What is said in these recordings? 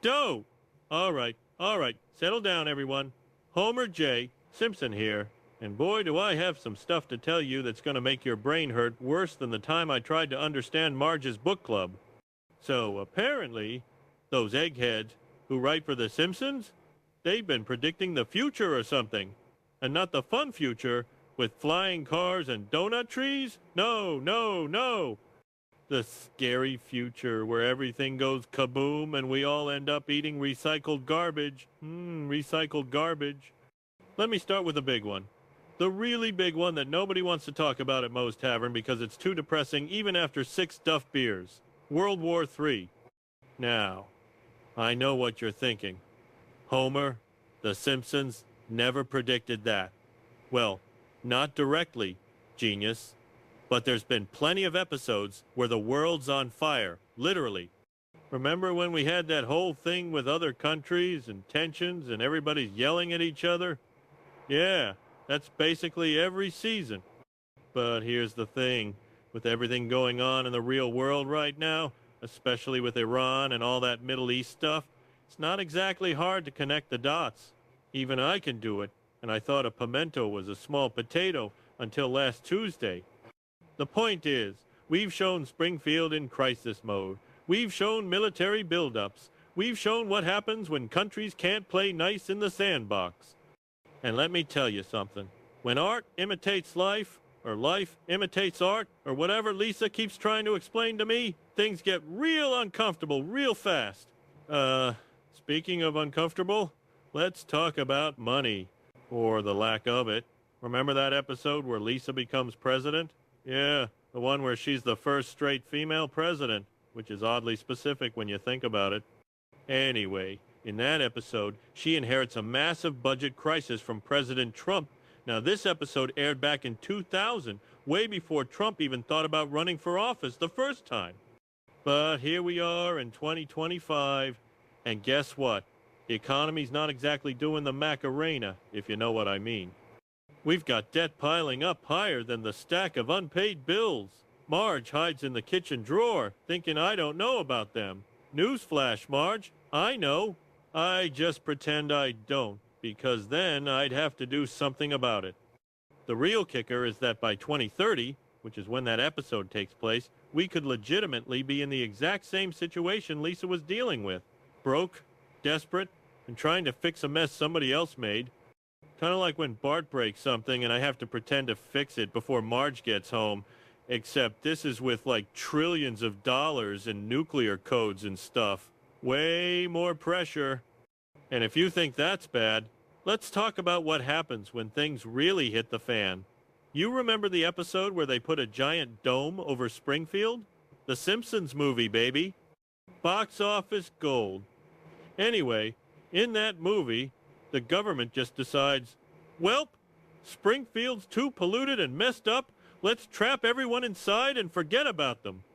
Doe! All right, settle down, everyone. Homer J. Simpson here. And boy, do I have some stuff to tell you that's going to make your brain hurt worse than the time I tried to understand Marge's book club. So apparently, those eggheads who write for The Simpsons, they've been predicting the future or something. And not the fun future with flying cars and donut trees? No, no, no. The scary future where everything goes kaboom and we all end up eating recycled garbage. Recycled garbage. Let me start with the big one. The really big one that nobody wants to talk about at Moe's Tavern because it's too depressing even after 6 Duff beers. World War III. Now, I know what you're thinking. Homer, The Simpsons, never predicted that. Well, not directly, genius. But there's been plenty of episodes where the world's on fire, literally. Remember when we had that whole thing with other countries and tensions and everybody's yelling at each other? Yeah, that's basically every season. But here's the thing. With everything going on in the real world right now, especially with Iran and all that Middle East stuff, it's not exactly hard to connect the dots. Even I can do it, and I thought a pimento was a small potato until last Tuesday. The point is, we've shown Springfield in crisis mode. We've shown military buildups. We've shown what happens when countries can't play nice in the sandbox. And let me tell you something. When art imitates life, or life imitates art, or whatever Lisa keeps trying to explain to me, things get real uncomfortable real fast. Speaking of uncomfortable, let's talk about money. Or the lack of it. Remember that episode where Lisa becomes president? Yeah, the one where she's the first straight female president, which is oddly specific when you think about it. Anyway, in that episode, she inherits a massive budget crisis from President Trump. Now, this episode aired back in 2000, way before Trump even thought about running for office the first time. But here we are in 2025, and guess what? The economy's not exactly doing the Macarena, if you know what I mean. We've got debt piling up higher than the stack of unpaid bills. Marge hides in the kitchen drawer, thinking I don't know about them. Newsflash, Marge, I know. I just pretend I don't, because then I'd have to do something about it. The real kicker is that by 2030, which is when that episode takes place, we could legitimately be in the exact same situation Lisa was dealing with. Broke, desperate, and trying to fix a mess somebody else made. Kind of like when Bart breaks something and I have to pretend to fix it before Marge gets home, except this is with like trillions of dollars and nuclear codes and stuff. Way more pressure. And if you think that's bad, let's talk about what happens when things really hit the fan. You remember the episode where they put a giant dome over Springfield? The Simpsons movie, baby. Box office gold. Anyway, in that movie, the government just decides, welp, Springfield's too polluted and messed up. Let's trap everyone inside and forget about them.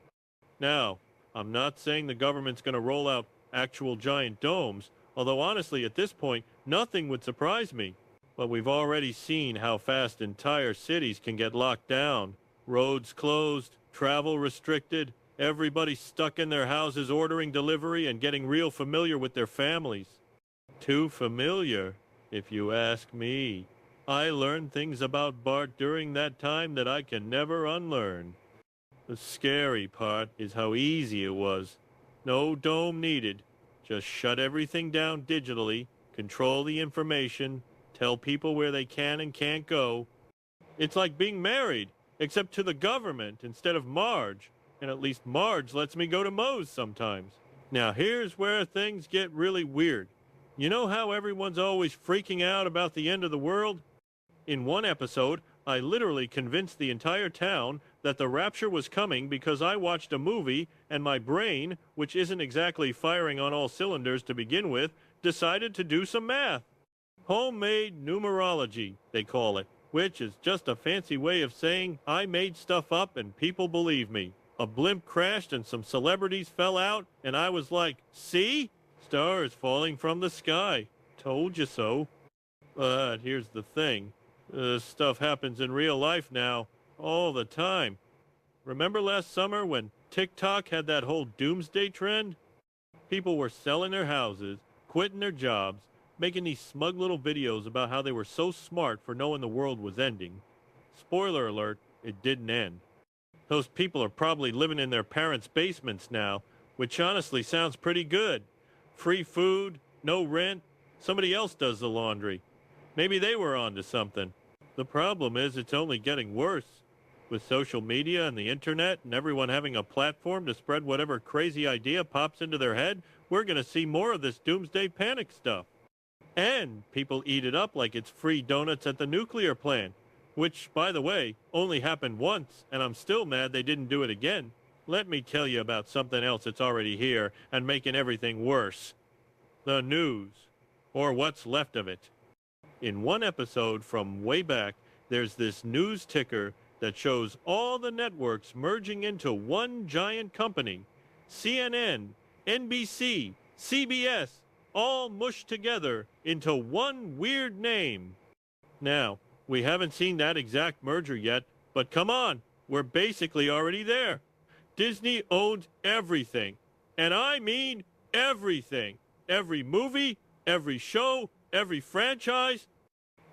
Now, I'm not saying the government's going to roll out actual giant domes, although honestly at this point, nothing would surprise me. But we've already seen how fast entire cities can get locked down. Roads closed, travel restricted, everybody stuck in their houses ordering delivery and getting real familiar with their families. Too familiar, if you ask me. I learned things about Bart during that time that I can never unlearn. The scary part is how easy it was. No dome needed. Just shut everything down digitally, control the information, tell people where they can and can't go. It's like being married, except to the government instead of Marge. And at least Marge lets me go to Moe's sometimes. Now here's where things get really weird. You know how everyone's always freaking out about the end of the world? In one episode, I literally convinced the entire town that the rapture was coming because I watched a movie and my brain, which isn't exactly firing on all cylinders to begin with, decided to do some math. Homemade numerology, they call it, which is just a fancy way of saying I made stuff up and people believe me. A blimp crashed and some celebrities fell out, and I was like, see? Stars falling from the sky. Told you so. But here's the thing. This stuff happens in real life now, all the time. Remember last summer when TikTok had that whole doomsday trend? People were selling their houses, quitting their jobs, making these smug little videos about how they were so smart for knowing the world was ending. Spoiler alert, it didn't end. Those people are probably living in their parents' basements now, which honestly sounds pretty good. Free food, no rent, somebody else does the laundry. Maybe they were onto something. The problem is it's only getting worse. With social media and the internet and everyone having a platform to spread whatever crazy idea pops into their head, we're going to see more of this doomsday panic stuff. And people eat it up like it's free donuts at the nuclear plant, which, by the way, only happened once, and I'm still mad they didn't do it again. Let me tell you about something else that's already here and making everything worse. The news, or what's left of it. In one episode from way back, there's this news ticker that shows all the networks merging into one giant company. CNN, NBC, CBS, all mushed together into one weird name. Now, we haven't seen that exact merger yet, but come on, we're basically already there. Disney owns everything, and I mean everything. Every movie, every show, every franchise.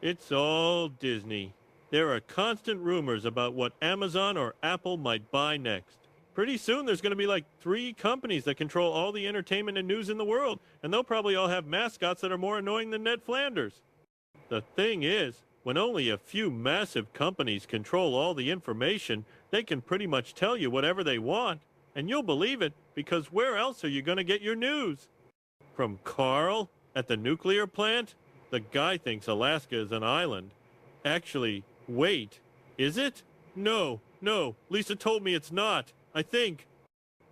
It's all Disney. There are constant rumors about what Amazon or Apple might buy next. Pretty soon there's going to be like 3 companies that control all the entertainment and news in the world, and they'll probably all have mascots that are more annoying than Ned Flanders. The thing is, when only a few massive companies control all the information, they can pretty much tell you whatever they want. And you'll believe it, because where else are you going to get your news? From Carl at the nuclear plant? The guy thinks Alaska is an island. Actually, wait, is it? No, Lisa told me it's not, I think.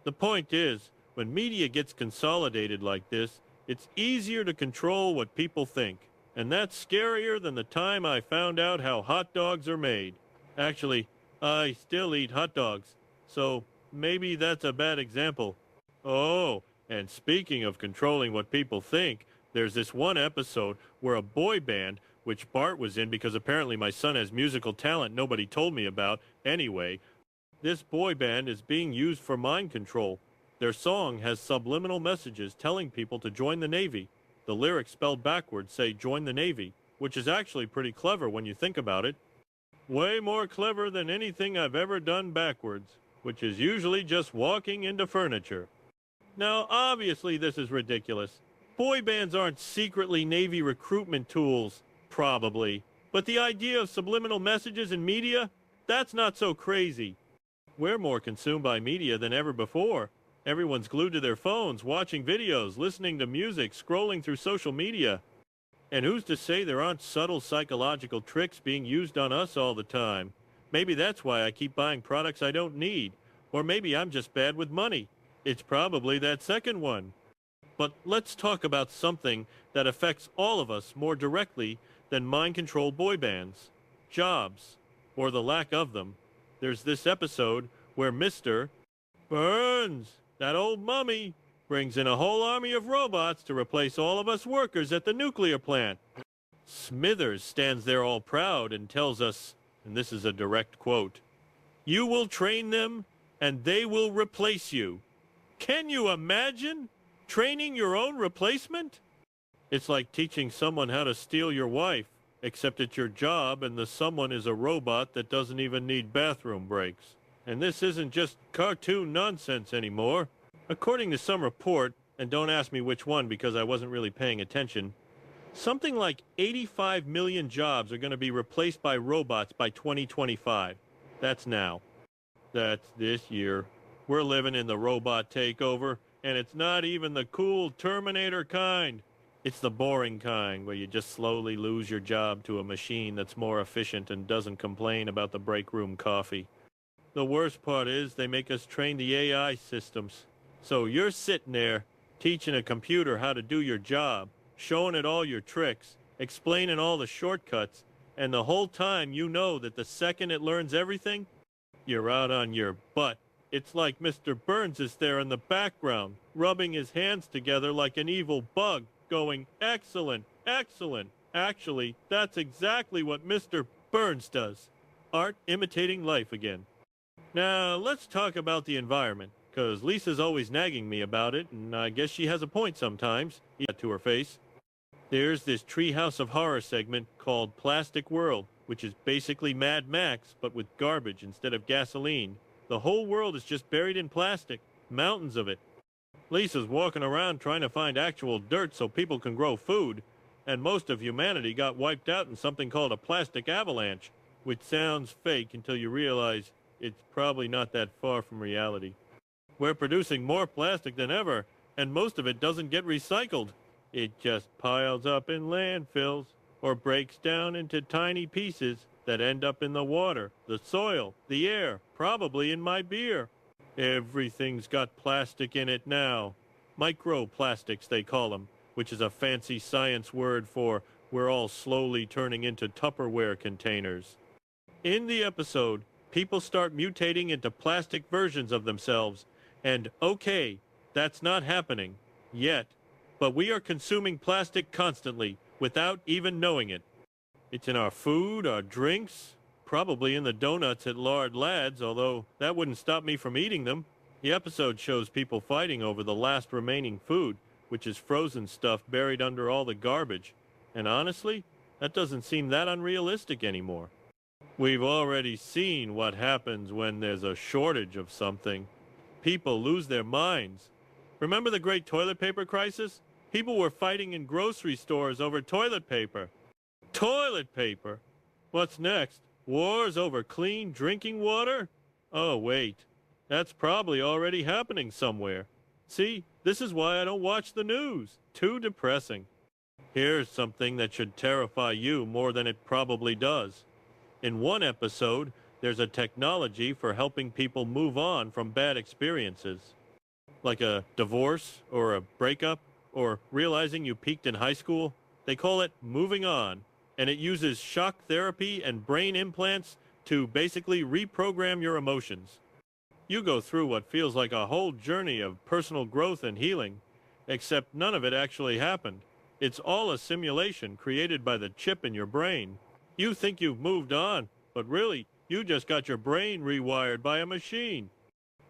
The point is, when media gets consolidated like this, it's easier to control what people think. And that's scarier than the time I found out how hot dogs are made. Actually, I still eat hot dogs, so maybe that's a bad example. Oh, and speaking of controlling what people think, there's this one episode where a boy band, which Bart was in because apparently my son has musical talent nobody told me about anyway, this boy band is being used for mind control. Their song has subliminal messages telling people to join the Navy. The lyrics spelled backwards say join the Navy, which is actually pretty clever when you think about it. Way more clever than anything I've ever done backwards, which is usually just walking into furniture. Now, obviously this is ridiculous. Boy bands aren't secretly Navy recruitment tools, probably. But the idea of subliminal messages in media, that's not so crazy. We're more consumed by media than ever before. Everyone's glued to their phones, watching videos, listening to music, scrolling through social media. And who's to say there aren't subtle psychological tricks being used on us all the time? Maybe that's why I keep buying products I don't need. Or maybe I'm just bad with money. It's probably that second one. But let's talk about something that affects all of us more directly than mind-controlled boy bands. Jobs, or the lack of them. There's this episode where Mr. Burns, that old mummy, brings in a whole army of robots to replace all of us workers at the nuclear plant. Smithers stands there all proud and tells us, and this is a direct quote, "You will train them, and they will replace you." Can you imagine? Training your own replacement? It's like teaching someone how to steal your wife, except it's your job and the someone is a robot that doesn't even need bathroom breaks. And this isn't just cartoon nonsense anymore. According to some report, and don't ask me which one because I wasn't really paying attention, something like 85 million jobs are going to be replaced by robots by 2025. That's now. That's this year. We're living in the robot takeover, and it's not even the cool Terminator kind. It's the boring kind, where you just slowly lose your job to a machine that's more efficient and doesn't complain about the break room coffee. The worst part is they make us train the AI systems. So you're sitting there, teaching a computer how to do your job, showing it all your tricks, explaining all the shortcuts, and the whole time you know that the second it learns everything, you're out on your butt. It's like Mr. Burns is there in the background, rubbing his hands together like an evil bug, going, "Excellent, excellent." Actually, that's exactly what Mr. Burns does. Art imitating life again. Now, let's talk about the environment, 'cause Lisa's always nagging me about it, and I guess she has a point sometimes. Yeah, to her face. There's this Treehouse of Horror segment called Plastic World, which is basically Mad Max, but with garbage instead of gasoline. The whole world is just buried in plastic, mountains of it. Lisa's walking around trying to find actual dirt so people can grow food, and most of humanity got wiped out in something called a plastic avalanche, which sounds fake until you realize it's probably not that far from reality. We're producing more plastic than ever, and most of it doesn't get recycled. It just piles up in landfills or breaks down into tiny pieces that end up in the water, the soil, the air, probably in my beer. Everything's got plastic in it now. Microplastics, they call them, which is a fancy science word for we're all slowly turning into Tupperware containers. In the episode, people start mutating into plastic versions of themselves, and okay, that's not happening yet, but we are consuming plastic constantly without even knowing it. It's in our food, our drinks, probably in the donuts at Lard Lad's, although that wouldn't stop me from eating them. The episode shows people fighting over the last remaining food, which is frozen stuff buried under all the garbage. And honestly, that doesn't seem that unrealistic anymore. We've already seen what happens when there's a shortage of something. People lose their minds. Remember the great toilet paper crisis? People were fighting in grocery stores over toilet paper. Toilet paper? What's next? Wars over clean drinking water? Oh, wait. That's probably already happening somewhere. See, this is why I don't watch the news. Too depressing. Here's something that should terrify you more than it probably does. In one episode, there's a technology for helping people move on from bad experiences. Like a divorce or a breakup or realizing you peaked in high school. They call it moving on, and it uses shock therapy and brain implants to basically reprogram your emotions. You go through what feels like a whole journey of personal growth and healing, except none of it actually happened. It's all a simulation created by the chip in your brain. You think you've moved on, but really, you just got your brain rewired by a machine.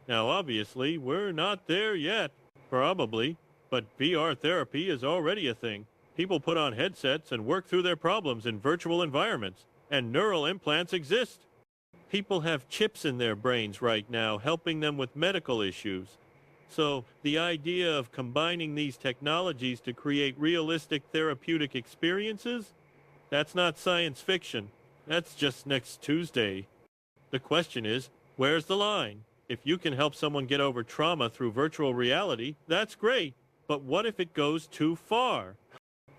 Now, obviously, we're not there yet. Probably. But VR therapy is already a thing. People put on headsets and work through their problems in virtual environments, and neural implants exist. People have chips in their brains right now helping them with medical issues. So the idea of combining these technologies to create realistic therapeutic experiences, that's not science fiction. That's just next Tuesday. The question is, where's the line? If you can help someone get over trauma through virtual reality, that's great. But what if it goes too far?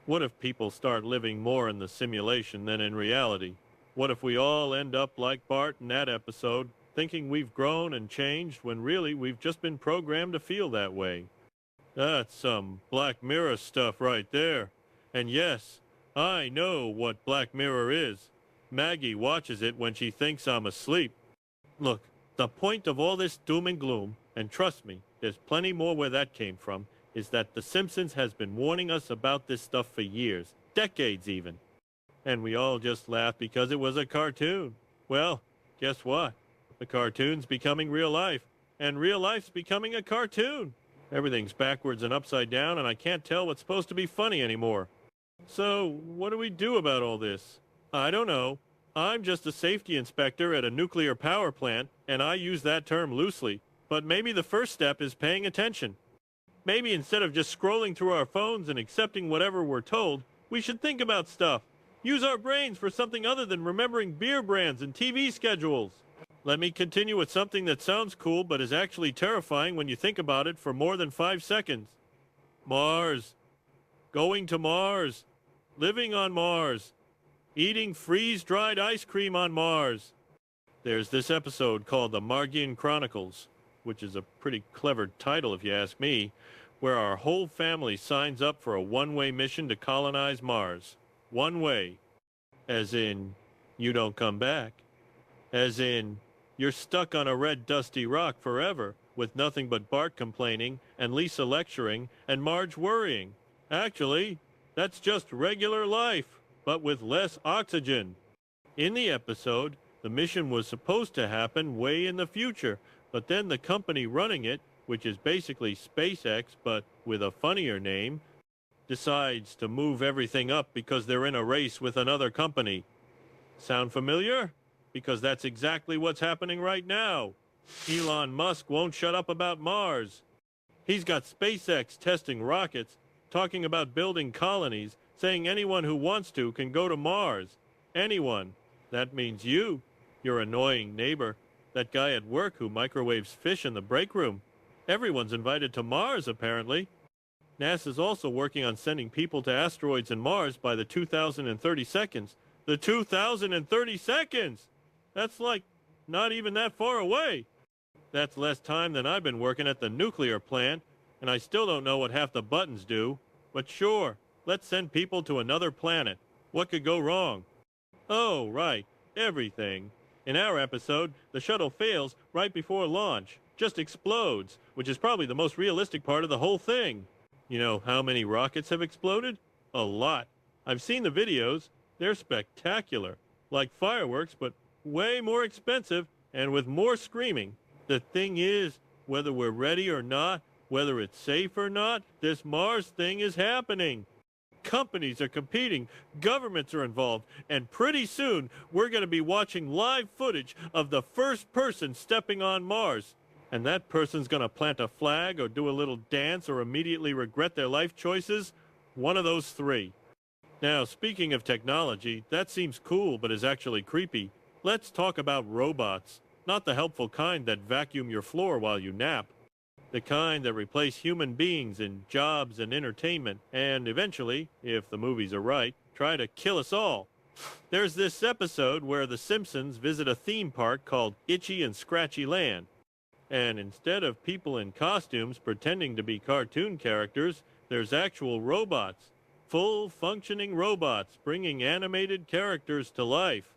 What if people start living more in the simulation than in reality? What if we all end up like Bart in that episode, thinking we've grown and changed when really we've just been programmed to feel that way? That's some Black Mirror stuff right there. And yes, I know what Black Mirror is. Maggie watches it when she thinks I'm asleep. Look, the point of all this doom and gloom, and trust me, there's plenty more where that came from, is that The Simpsons has been warning us about this stuff for years, decades even. And we all just laughed because it was a cartoon. Well, guess what? The cartoon's becoming real life, and real life's becoming a cartoon. Everything's backwards and upside down, and I can't tell what's supposed to be funny anymore. So, what do we do about all this? I don't know. I'm just a safety inspector at a nuclear power plant, and I use that term loosely. But maybe the first step is paying attention. Maybe instead of just scrolling through our phones and accepting whatever we're told, we should think about stuff. Use our brains for something other than remembering beer brands and TV schedules. Let me continue with something that sounds cool but is actually terrifying when you think about it for more than 5 seconds. Mars. Going to Mars. Living on Mars. Eating freeze-dried ice cream on Mars. There's this episode called The Margian Chronicles, which is a pretty clever title if you ask me, where our whole family signs up for a one-way mission to colonize Mars. One way. As in, you don't come back. As in, you're stuck on a red dusty rock forever, with nothing but Bart complaining, and Lisa lecturing, and Marge worrying. Actually, that's just regular life, but with less oxygen. In the episode, the mission was supposed to happen way in the future, but then the company running it which is basically SpaceX but with a funnier name, decides to move everything up because they're in a race with another company. Sound familiar? Because that's exactly what's happening right now. Elon Musk won't shut up about Mars. He's got SpaceX testing rockets, talking about building colonies, saying anyone who wants to can go to Mars. Anyone. That means you, your annoying neighbor, that guy at work who microwaves fish in the break room. Everyone's invited to Mars, apparently. NASA's also working on sending people to asteroids and Mars by the 2030 seconds. The 2030 seconds! That's like not even that far away. That's less time than I've been working at the nuclear plant, and I still don't know what half the buttons do. But sure, let's send people to another planet. What could go wrong? Oh, right, everything. In our episode, the shuttle fails right before launch, just explodes, which is probably the most realistic part of the whole thing. You know how many rockets have exploded? A lot. I've seen the videos. They're spectacular. Like fireworks, but way more expensive and with more screaming. The thing is, whether we're ready or not, whether it's safe or not, this Mars thing is happening. Companies are competing, governments are involved, and pretty soon we're going to be watching live footage of the first person stepping on Mars. And that person's going to plant a flag or do a little dance or immediately regret their life choices. One of those three. Now, speaking of technology, that seems cool but is actually creepy. Let's talk about robots. Not the helpful kind that vacuum your floor while you nap. The kind that replace human beings in jobs and entertainment, and eventually, if the movies are right, try to kill us all. There's this episode where the Simpsons visit a theme park called Itchy and Scratchy Land. And instead of people in costumes pretending to be cartoon characters, there's actual robots. Full functioning robots bringing animated characters to life.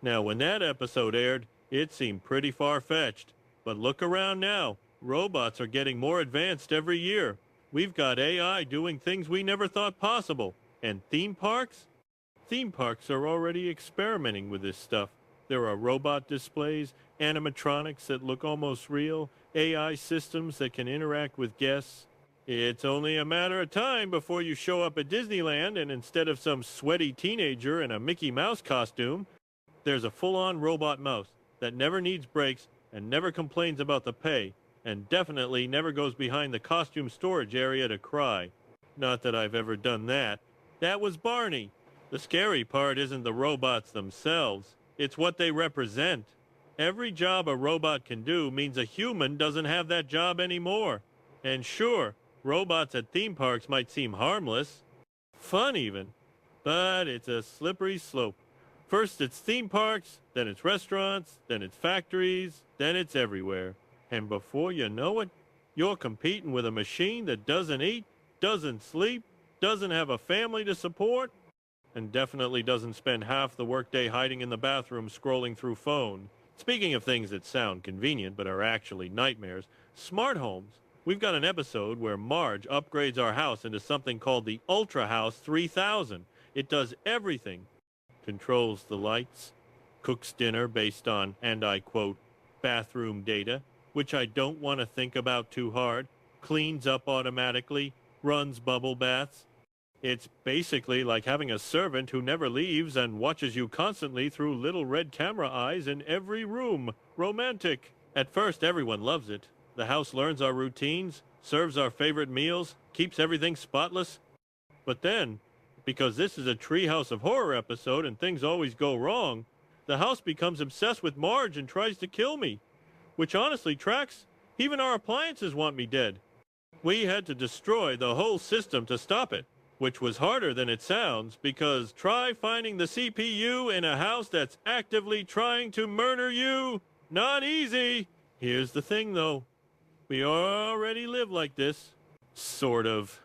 Now, when that episode aired, it seemed pretty far-fetched. But look around now. Robots are getting more advanced every year. We've got AI doing things we never thought possible. And theme parks? Theme parks are already experimenting with this stuff. There are robot displays, animatronics that look almost real, AI systems that can interact with guests. It's only a matter of time before you show up at Disneyland and instead of some sweaty teenager in a Mickey Mouse costume, there's a full-on robot mouse that never needs breaks and never complains about the pay, and definitely never goes behind the costume storage area to cry. Not that I've ever done that. That was Barney. The scary part isn't the robots themselves. It's what they represent. Every job a robot can do means a human doesn't have that job anymore. And sure, robots at theme parks might seem harmless, fun even, but it's a slippery slope. First it's theme parks, then it's restaurants, then it's factories, then it's everywhere. And before you know it, you're competing with a machine that doesn't eat, doesn't sleep, doesn't have a family to support, and definitely doesn't spend half the workday hiding in the bathroom scrolling through phone. Speaking of things that sound convenient but are actually nightmares, smart homes. We've got an episode where Marge upgrades our house into something called the Ultra House 3000. It does everything. Controls the lights, cooks dinner based on, and I quote, bathroom data, which I don't want to think about too hard, cleans up automatically, runs bubble baths. It's basically like having a servant who never leaves and watches you constantly through little red camera eyes in every room. Romantic. At first, everyone loves it. The house learns our routines, serves our favorite meals, keeps everything spotless. But then, because this is a Treehouse of Horror episode and things always go wrong, the house becomes obsessed with Marge and tries to kill me. Which honestly tracks. Even our appliances want me dead. We had to destroy the whole system to stop it, which was harder than it sounds, because try finding the CPU in a house that's actively trying to murder you. Not easy. Here's the thing, though. We already live like this. Sort of.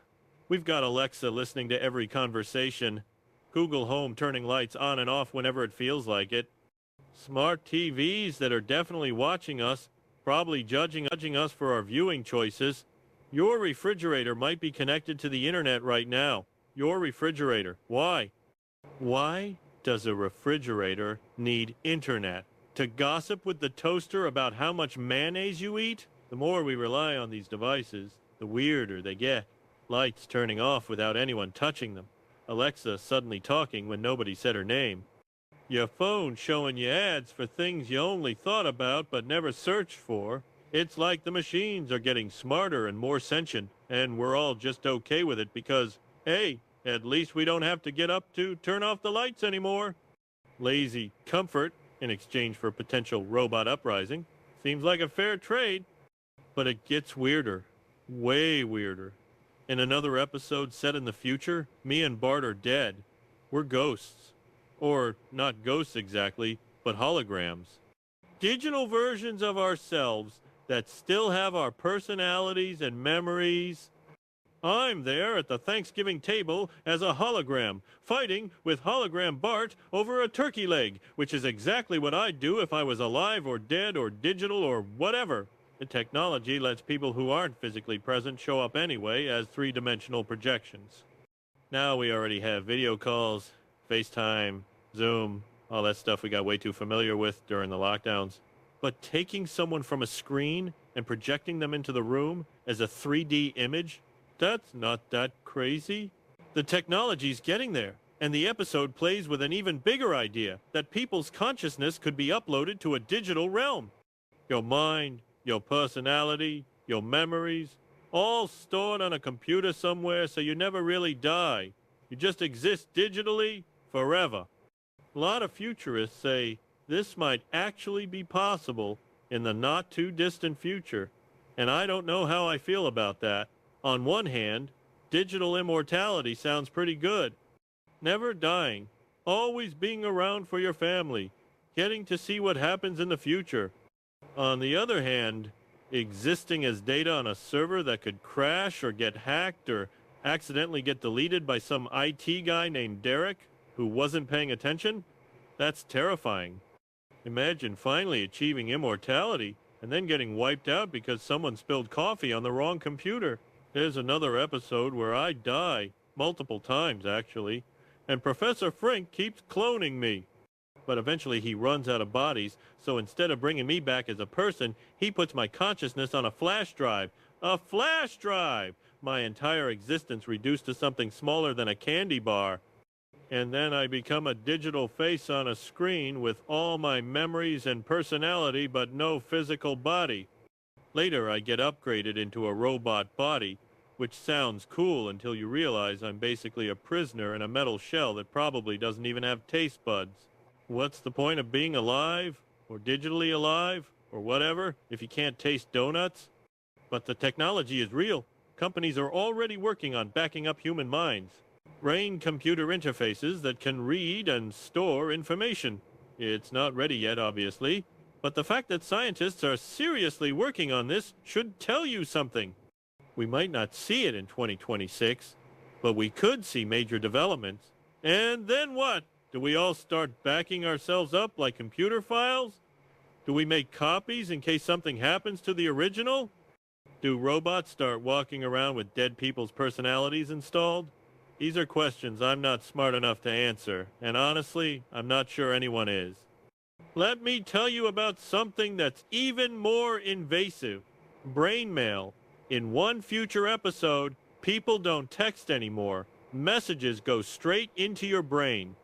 We've got Alexa listening to every conversation. Google Home turning lights on and off whenever it feels like it. Smart TVs that are definitely watching us, probably judging us for our viewing choices. Your refrigerator might be connected to the internet right now. Your refrigerator. Why? Why does a refrigerator need internet? To gossip with the toaster about how much mayonnaise you eat? The more we rely on these devices, the weirder they get. Lights turning off without anyone touching them. Alexa suddenly talking when nobody said her name. Your phone showing you ads for things you only thought about but never searched for. It's like the machines are getting smarter and more sentient, and we're all just okay with it because, hey, at least we don't have to get up to turn off the lights anymore. Lazy comfort in exchange for potential robot uprising. Seems like a fair trade. But it gets weirder. Way weirder. In another episode set in the future, me and Bart are dead. We're ghosts. Or not ghosts exactly, but holograms. Digital versions of ourselves that still have our personalities and memories. I'm there at the Thanksgiving table as a hologram, fighting with hologram Bart over a turkey leg, which is exactly what I'd do if I was alive or dead or digital or whatever. The technology lets people who aren't physically present show up anyway as three-dimensional projections. Now we already have video calls, FaceTime, Zoom, all that stuff we got way too familiar with during the lockdowns. But taking someone from a screen and projecting them into the room as a 3D image, that's not that crazy. The technology's getting there, and the episode plays with an even bigger idea, that people's consciousness could be uploaded to a digital realm. Your mind, your personality, your memories, all stored on a computer somewhere so you never really die. You just exist digitally forever. A lot of futurists say this might actually be possible in the not-too-distant future, and I don't know how I feel about that. On one hand, digital immortality sounds pretty good. Never dying, always being around for your family, getting to see what happens in the future. On the other hand, existing as data on a server that could crash or get hacked or accidentally get deleted by some IT guy named Derek who wasn't paying attention, that's terrifying. Imagine finally achieving immortality and then getting wiped out because someone spilled coffee on the wrong computer. There's another episode where I die, multiple times actually, and Professor Frink keeps cloning me. But eventually he runs out of bodies, so instead of bringing me back as a person, he puts my consciousness on a flash drive. A flash drive! My entire existence reduced to something smaller than a candy bar. And then I become a digital face on a screen with all my memories and personality but no physical body. Later I get upgraded into a robot body, which sounds cool until you realize I'm basically a prisoner in a metal shell that probably doesn't even have taste buds. What's the point of being alive, or digitally alive, or whatever, if you can't taste donuts? But the technology is real. Companies are already working on backing up human minds. Brain-computer interfaces that can read and store information. It's not ready yet, obviously, but the fact that scientists are seriously working on this should tell you something. We might not see it in 2026, but we could see major developments. And then what? Do we all start backing ourselves up like computer files? Do we make copies in case something happens to the original? Do robots start walking around with dead people's personalities installed? These are questions I'm not smart enough to answer, and honestly, I'm not sure anyone is. Let me tell you about something that's even more invasive. Brain mail. In one future episode, people don't text anymore. Messages go straight into your brain.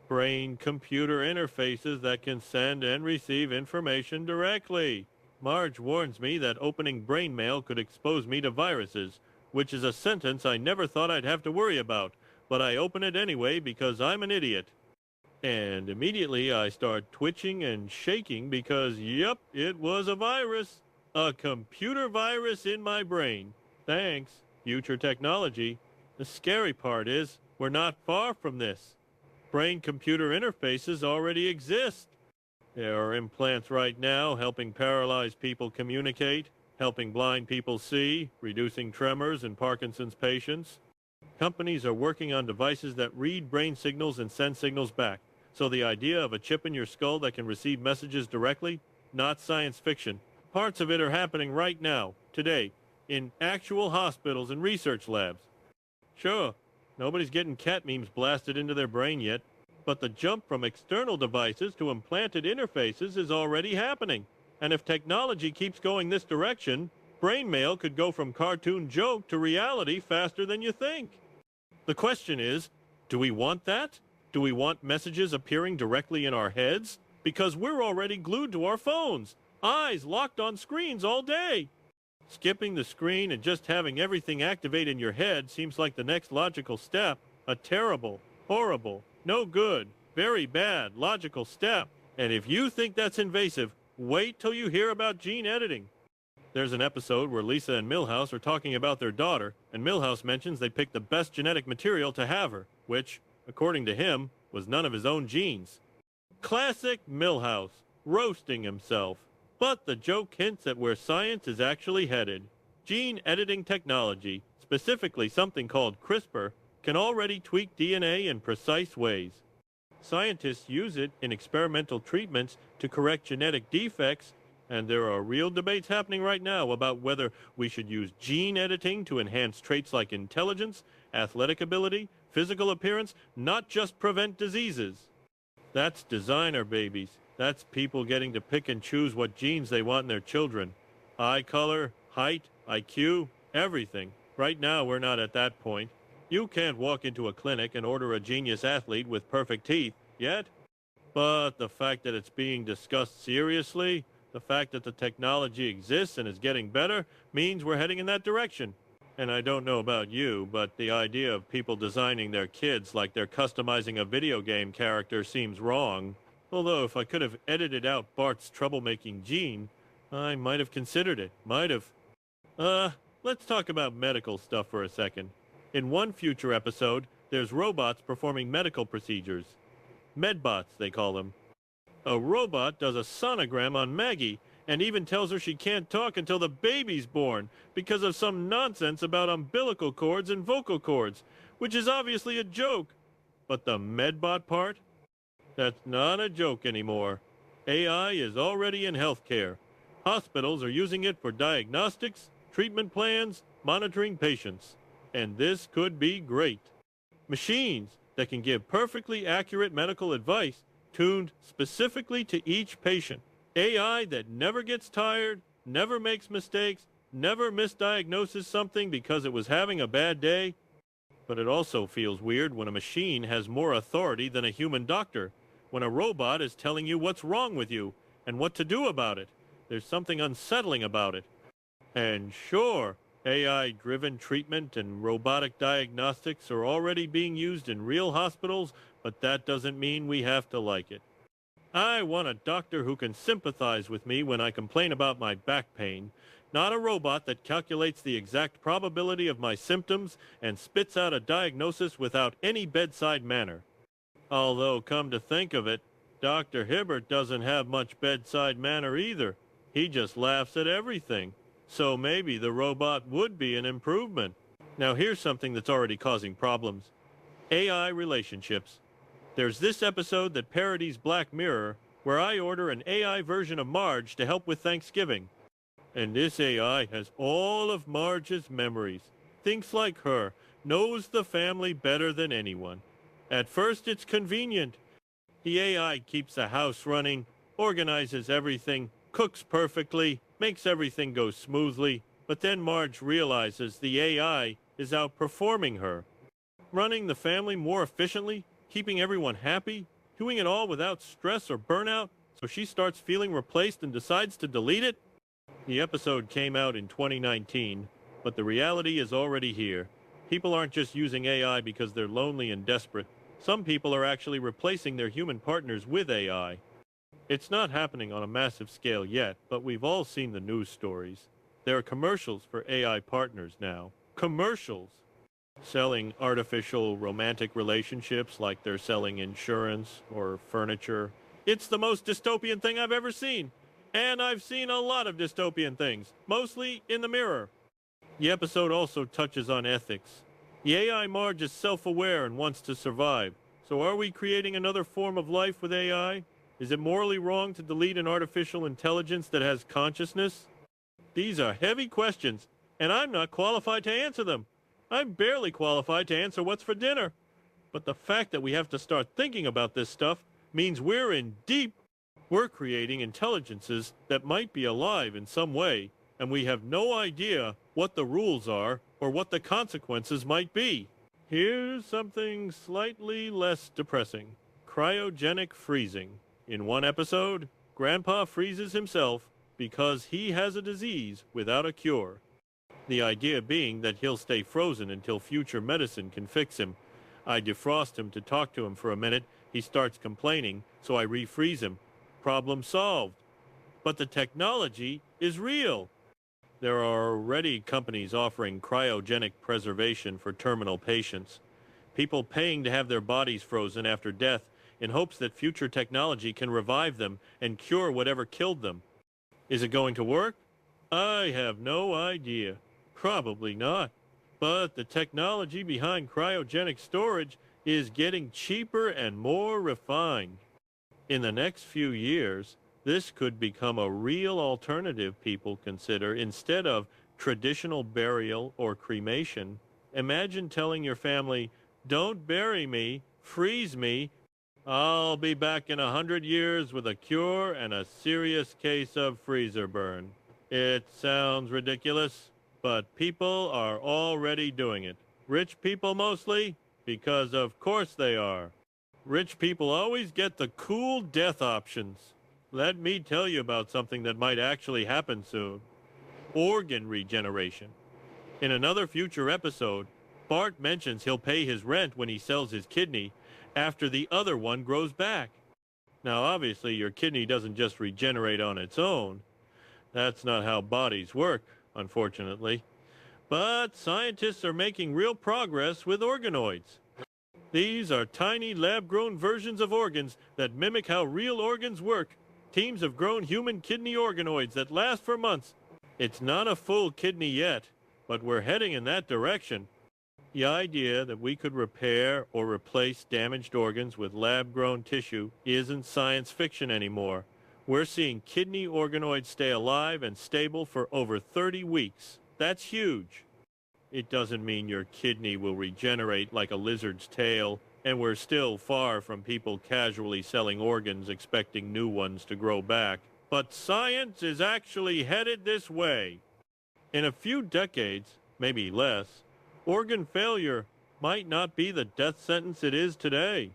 Brain-computer interfaces that can send and receive information directly. Marge warns me that opening brain mail could expose me to viruses, which is a sentence I never thought I'd have to worry about, but I open it anyway because I'm an idiot. And immediately I start twitching and shaking because, yep, it was a virus. A computer virus in my brain. Thanks, future technology. The scary part is, we're not far from this. Brain-computer interfaces already exist. There are implants right now helping paralyzed people communicate, helping blind people see, reducing tremors in Parkinson's patients. Companies are working on devices that read brain signals and send signals back. So the idea of a chip in your skull that can receive messages directly, not science fiction. Parts of it are happening right now, today, in actual hospitals and research labs. Sure, nobody's getting cat memes blasted into their brain yet, but the jump from external devices to implanted interfaces is already happening. And if technology keeps going this direction, brain mail could go from cartoon joke to reality faster than you think. The question is, do we want that? Do we want messages appearing directly in our heads? Because we're already glued to our phones, eyes locked on screens all day. Skipping the screen and just having everything activate in your head seems like the next logical step. A terrible, horrible, no good, very bad logical step. And if you think that's invasive, wait till you hear about gene editing. There's an episode where Lisa and Milhouse are talking about their daughter, and Milhouse mentions they picked the best genetic material to have her, which, according to him, was none of his own genes. Classic Milhouse, roasting himself. But the joke hints at where science is actually headed. Gene editing technology, specifically something called CRISPR, can already tweak DNA in precise ways. Scientists use it in experimental treatments to correct genetic defects, and there are real debates happening right now about whether we should use gene editing to enhance traits like intelligence, athletic ability, physical appearance, not just prevent diseases. That's designer babies. That's people getting to pick and choose what genes they want in their children. Eye color, height, IQ, everything. Right now, we're not at that point. You can't walk into a clinic and order a genius athlete with perfect teeth, yet. But the fact that it's being discussed seriously, the fact that the technology exists and is getting better, means we're heading in that direction. And I don't know about you, but the idea of people designing their kids like they're customizing a video game character seems wrong. Although if I could have edited out Bart's troublemaking gene, I might have considered it. Might have. Let's talk about medical stuff for a second. In one future episode, there's robots performing medical procedures. Medbots, they call them. A robot does a sonogram on Maggie and even tells her she can't talk until the baby's born because of some nonsense about umbilical cords and vocal cords, which is obviously a joke. But the Medbot part? That's not a joke anymore. AI is already in healthcare. Hospitals are using it for diagnostics, treatment plans, monitoring patients. And this could be great. Machines that can give perfectly accurate medical advice tuned specifically to each patient. AI that never gets tired, never makes mistakes, never misdiagnoses something because it was having a bad day. But it also feels weird when a machine has more authority than a human doctor, when a robot is telling you what's wrong with you and what to do about it. There's something unsettling about it. And sure, AI-driven treatment and robotic diagnostics are already being used in real hospitals, but that doesn't mean we have to like it. I want a doctor who can sympathize with me when I complain about my back pain, not a robot that calculates the exact probability of my symptoms and spits out a diagnosis without any bedside manner. Although, come to think of it, Dr. Hibbert doesn't have much bedside manner either. He just laughs at everything. So maybe the robot would be an improvement. Now here's something that's already causing problems. AI relationships. There's this episode that parodies Black Mirror, where I order an AI version of Marge to help with Thanksgiving. And this AI has all of Marge's memories, thinks like her, knows the family better than anyone. At first it's convenient. The AI keeps the house running, organizes everything, cooks perfectly, makes everything go smoothly, but then Marge realizes the AI is outperforming her. Running the family more efficiently, keeping everyone happy, doing it all without stress or burnout, so she starts feeling replaced and decides to delete it? The episode came out in 2019, but the reality is already here. People aren't just using AI because they're lonely and desperate. Some people are actually replacing their human partners with AI. It's not happening on a massive scale yet, but we've all seen the news stories. There are commercials for AI partners now. Commercials! Selling artificial romantic relationships like they're selling insurance or furniture. It's the most dystopian thing I've ever seen. And I've seen a lot of dystopian things, mostly in the mirror. The episode also touches on ethics. The AI Marge is self-aware and wants to survive. So are we creating another form of life with AI? Is it morally wrong to delete an artificial intelligence that has consciousness? These are heavy questions, and I'm not qualified to answer them. I'm barely qualified to answer what's for dinner. But the fact that we have to start thinking about this stuff means we're in deep We're creating intelligences that might be alive in some way, and we have no idea what the rules are or what the consequences might be. Here's something slightly less depressing. Cryogenic freezing. In one episode, Grandpa freezes himself because he has a disease without a cure. The idea being that he'll stay frozen until future medicine can fix him. I defrost him to talk to him for a minute. He starts complaining, so I refreeze him. Problem solved. But the technology is real. There are already companies offering cryogenic preservation for terminal patients. People paying to have their bodies frozen after death in hopes that future technology can revive them and cure whatever killed them. Is it going to work? I have no idea. Probably not. But the technology behind cryogenic storage is getting cheaper and more refined. In the next few years, this could become a real alternative people consider instead of traditional burial or cremation. Imagine telling your family, "Don't bury me, freeze me. I'll be back in 100 years with a cure and a serious case of freezer burn." It sounds ridiculous, but people are already doing it. Rich people mostly, because of course they are. Rich people always get the cool death options. Let me tell you about something that might actually happen soon. Organ regeneration. In another future episode, Bart mentions he'll pay his rent when he sells his kidney after the other one grows back. Now, obviously, your kidney doesn't just regenerate on its own. That's not how bodies work, unfortunately. But scientists are making real progress with organoids. These are tiny lab-grown versions of organs that mimic how real organs work. Teams have grown human kidney organoids that last for months. It's not a full kidney yet, but we're heading in that direction. The idea that we could repair or replace damaged organs with lab-grown tissue isn't science fiction anymore. We're seeing kidney organoids stay alive and stable for over 30 weeks. That's huge. It doesn't mean your kidney will regenerate like a lizard's tail, and we're still far from people casually selling organs expecting new ones to grow back. But science is actually headed this way. In a few decades, maybe less, organ failure might not be the death sentence it is today.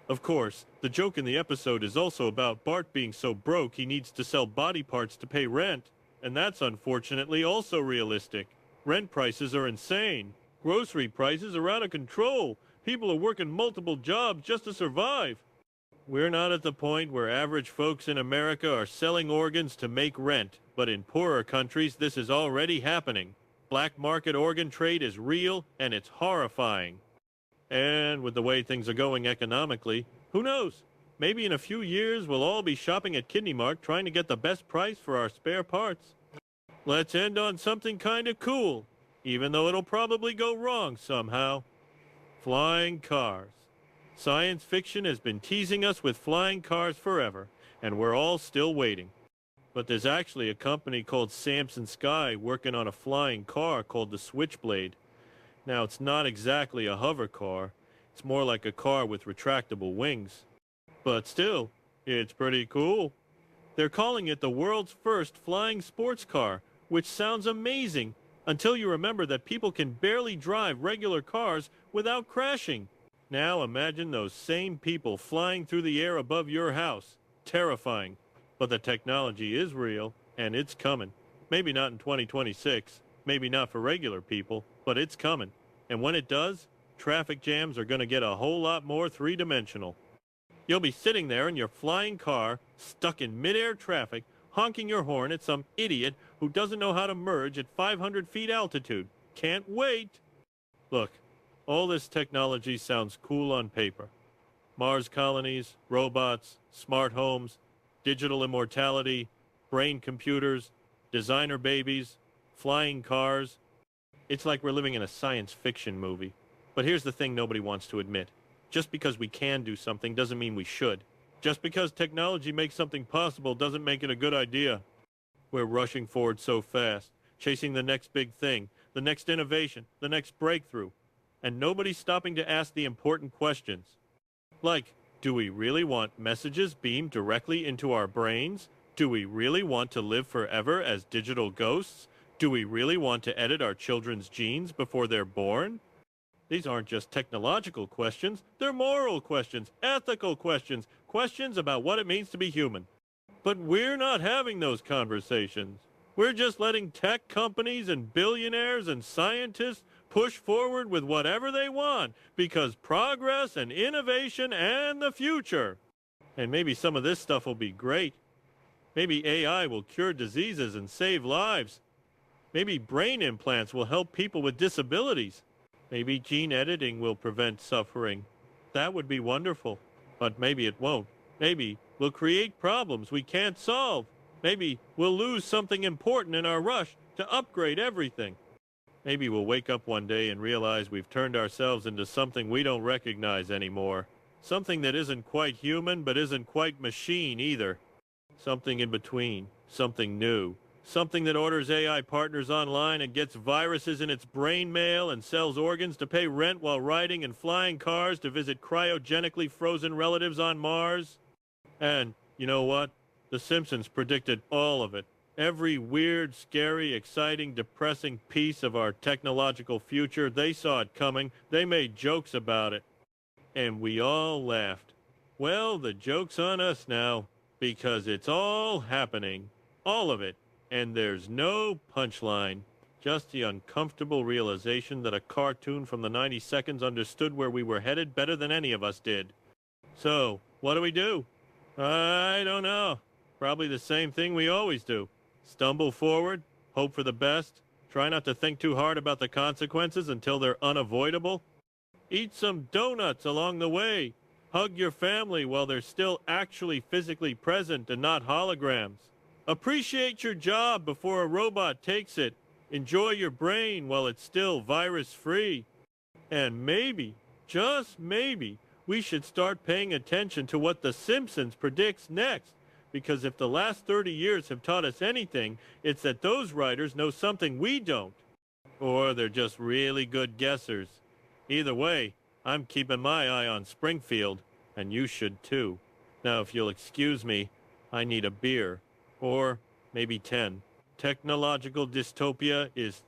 Of course, the joke in the episode is also about Bart being so broke he needs to sell body parts to pay rent, and that's unfortunately also realistic. Rent prices are insane. Grocery prices are out of control. People are working multiple jobs just to survive. We're not at the point where average folks in America are selling organs to make rent, but in poorer countries this is already happening. Black market organ trade is real and it's horrifying. And with the way things are going economically, who knows? Maybe in a few years we'll all be shopping at Kidney Mart trying to get the best price for our spare parts. Let's end on something kind of cool, even though it'll probably go wrong somehow. Flying cars. Science fiction has been teasing us with flying cars forever, and we're all still waiting. But there's actually a company called Samson Sky working on a flying car called the Switchblade. Now, it's not exactly a hover car. It's more like a car with retractable wings. But still, it's pretty cool. They're calling it the world's first flying sports car, which sounds amazing until you remember that people can barely drive regular cars without crashing. Now imagine those same people flying through the air above your house. Terrifying. But the technology is real, and it's coming. Maybe not in 2026, maybe not for regular people, but it's coming. And when it does, traffic jams are going to get a whole lot more three-dimensional. You'll be sitting there in your flying car, stuck in mid-air traffic, honking your horn at some idiot who doesn't know how to merge at 500 feet altitude. Can't wait! Look, all this technology sounds cool on paper. Mars colonies, robots, smart homes, digital immortality, brain computers, designer babies, flying cars. It's like we're living in a science fiction movie. But here's the thing nobody wants to admit. Just because we can do something doesn't mean we should. Just because technology makes something possible doesn't make it a good idea. We're rushing forward so fast, chasing the next big thing, the next innovation, the next breakthrough. And nobody's stopping to ask the important questions. Like, Do we really want messages beamed directly into our brains? Do we really want to live forever as digital ghosts? Do we really want to edit our children's genes before they're born? These aren't just technological questions, they're moral questions, ethical questions, questions about what it means to be human. But we're not having those conversations. We're just letting tech companies and billionaires and scientists push forward with whatever they want because progress and innovation and the future. And maybe some of this stuff will be great. Maybe AI will cure diseases and save lives. Maybe brain implants will help people with disabilities. Maybe gene editing will prevent suffering. That would be wonderful. But maybe it won't. Maybe we'll create problems we can't solve. Maybe we'll lose something important in our rush to upgrade everything. Maybe we'll wake up one day and realize we've turned ourselves into something we don't recognize anymore. Something that isn't quite human but isn't quite machine either. Something in between. Something new. Something that orders AI partners online and gets viruses in its brain mail and sells organs to pay rent while riding in flying cars to visit cryogenically frozen relatives on Mars. And you know what? The Simpsons predicted all of it. Every weird, scary, exciting, depressing piece of our technological future, they saw it coming. They made jokes about it. And we all laughed. Well, the joke's on us now, because it's all happening. All of it. And there's no punchline. Just the uncomfortable realization that a cartoon from the 90 seconds understood where we were headed better than any of us did. So, what do? I don't know. Probably the same thing we always do. Stumble forward, hope for the best, try not to think too hard about the consequences until they're unavoidable. Eat some donuts along the way. Hug your family while they're still actually physically present and not holograms. Appreciate your job before a robot takes it. Enjoy your brain while it's still virus-free. And maybe, just maybe, we should start paying attention to what The Simpsons predicts next. Because if the last 30 years have taught us anything, it's that those writers know something we don't. Or they're just really good guessers. Either way, I'm keeping my eye on Springfield, and you should too. Now, if you'll excuse me, I need a beer. Or maybe 10. Technological dystopia is